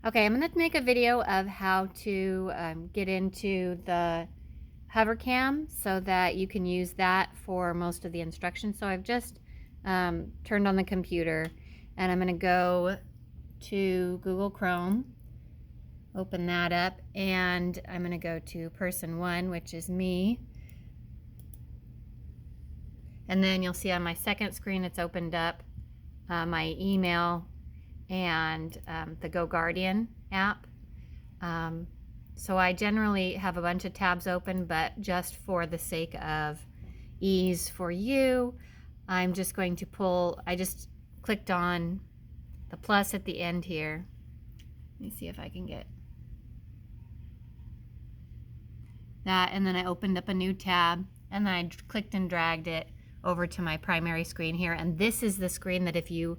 Okay, I'm going to make a video of how to get into the hovercam so that you can use that for most of the instructions. So I've just turned on the computer and I'm going to go to Google Chrome, open that up, and I'm going to go to person 1, which is me. And then you'll see on my second screen it's opened up my email and the Go Guardian app. So I generally have a bunch of tabs open, but just for the sake of ease for you, I'm just going to pull, I just clicked on the plus at the end here. Let me see if I can get that, and then I opened up a new tab, and then I clicked and dragged it over to my primary screen here, and this is the screen that if you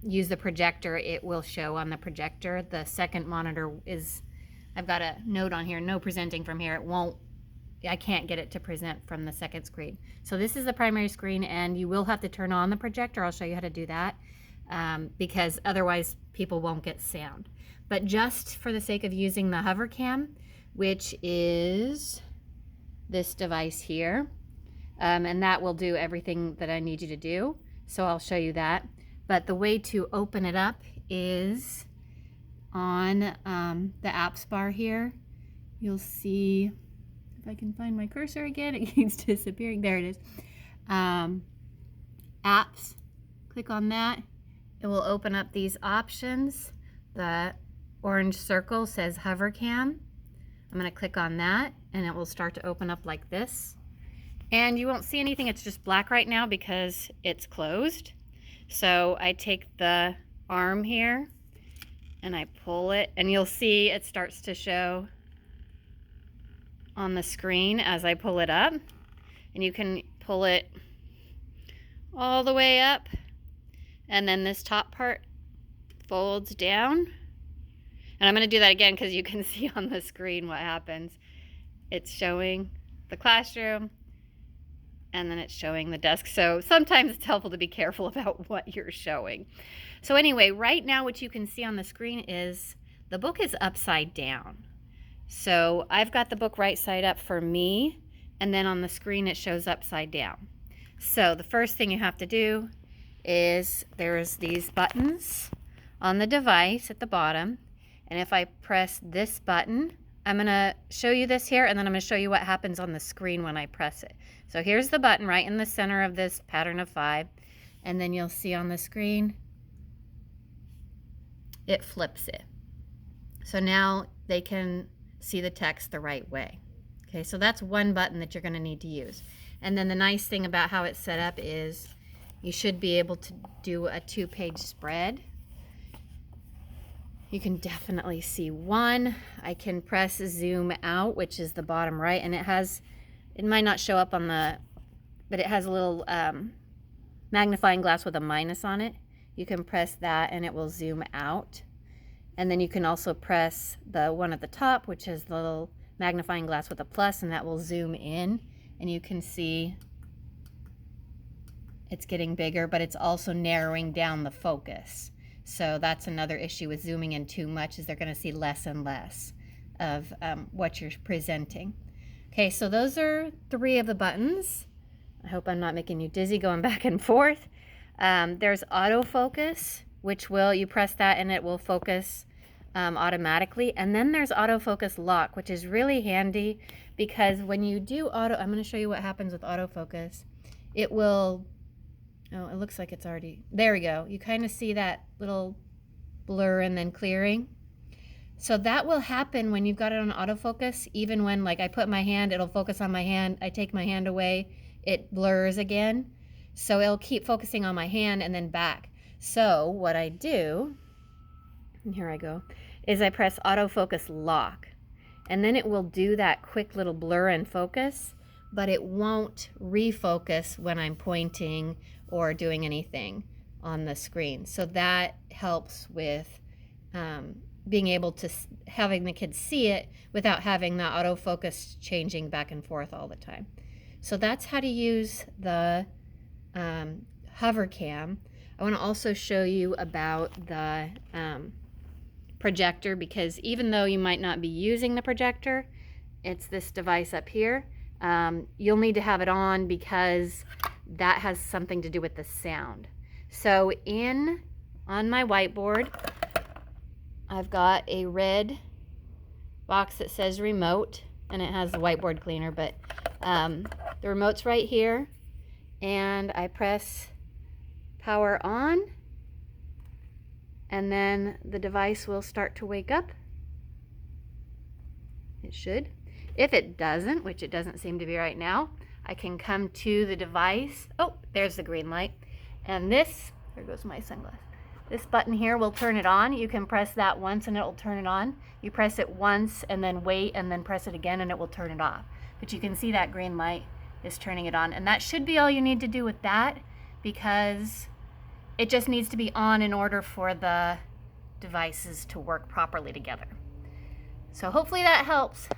use the projector, it will show on the projector. The second monitor is, I've got a note on here, no presenting from here. It won't, I can't get it to present from the second screen. So this is the primary screen, and you will have to turn on the projector. I'll show you how to do that because otherwise people won't get sound. But just for the sake of using the hovercam, which is this device here, and that will do everything that I need you to do. So I'll show you that. But the way to open it up is on the apps bar here. You'll see, if I can find my cursor again, it keeps disappearing. There it is. Apps, click on that. It will open up these options. The orange circle says hovercam. I'm going to click on that and it will start to open up like this. And you won't see anything, it's just black right now because it's closed. So I take the arm here and I pull it, and you'll see it starts to show on the screen as I pull it up. And you can pull it all the way up, and then this top part folds down. And I'm going to do that again because you can see on the screen what happens. It's showing the classroom, and then it's showing the desk. So sometimes it's helpful to be careful about what you're showing. So anyway, right now what you can see on the screen is the book is upside down. So I've got the book right side up for me, and then on the screen it shows upside down. So the first thing you have to do is there's these buttons on the device at the bottom, and if I press this button, I'm going to show you this here, and then I'm going to show you what happens on the screen when I press it. So here's the button right in the center of this pattern of 5, and then you'll see on the screen it flips it. So now they can see the text the right way. Okay, so that's one button that you're going to need to use. And then the nice thing about how it's set up is you should be able to do a 2-page spread. You can definitely see one. I can press zoom out, which is the bottom right, and it might not show up on the, but it has a little magnifying glass with a minus on it. You can press that and it will zoom out. And then you can also press the one at the top, which is the little magnifying glass with a plus, and that will zoom in. And you can see it's getting bigger, but it's also narrowing down the focus. So that's another issue with zooming in too much, is they're going to see less and less of what you're presenting. Okay, so those are 3 of the buttons. I hope I'm not making you dizzy going back and forth. There's autofocus, which you press that and it will focus automatically. And then there's autofocus lock, which is really handy because when you do I'm going to show you what happens with autofocus. It will, oh, it looks like it's already, there we go. You kind of see that little blur and then clearing. So that will happen when you've got it on autofocus, even when, like, I put my hand, it'll focus on my hand. I take my hand away, it blurs again. So it'll keep focusing on my hand and then back. So what I do, and here I go, is I press autofocus lock. And then it will do that quick little blur and focus, but it won't refocus when I'm pointing or doing anything on the screen. So that helps with being able to, having the kids see it without having the autofocus changing back and forth all the time. So that's how to use the hovercam. I want to also show you about the projector, because even though you might not be using the projector, it's this device up here. You'll need to have it on because that has something to do with the sound. So on my whiteboard, I've got a red box that says remote, and it has the whiteboard cleaner, but the remote's right here, and I press power on, and then the device will start to wake up. It should. If it doesn't, which it doesn't seem to be right now, I can come to the device. Oh, there's the green light. And this, there goes my sunglasses. This button here will turn it on. You can press that once and it will turn it on. You press it once and then wait and then press it again and it will turn it off. But you can see that green light is turning it on. And that should be all you need to do with that, because it just needs to be on in order for the devices to work properly together. So hopefully that helps.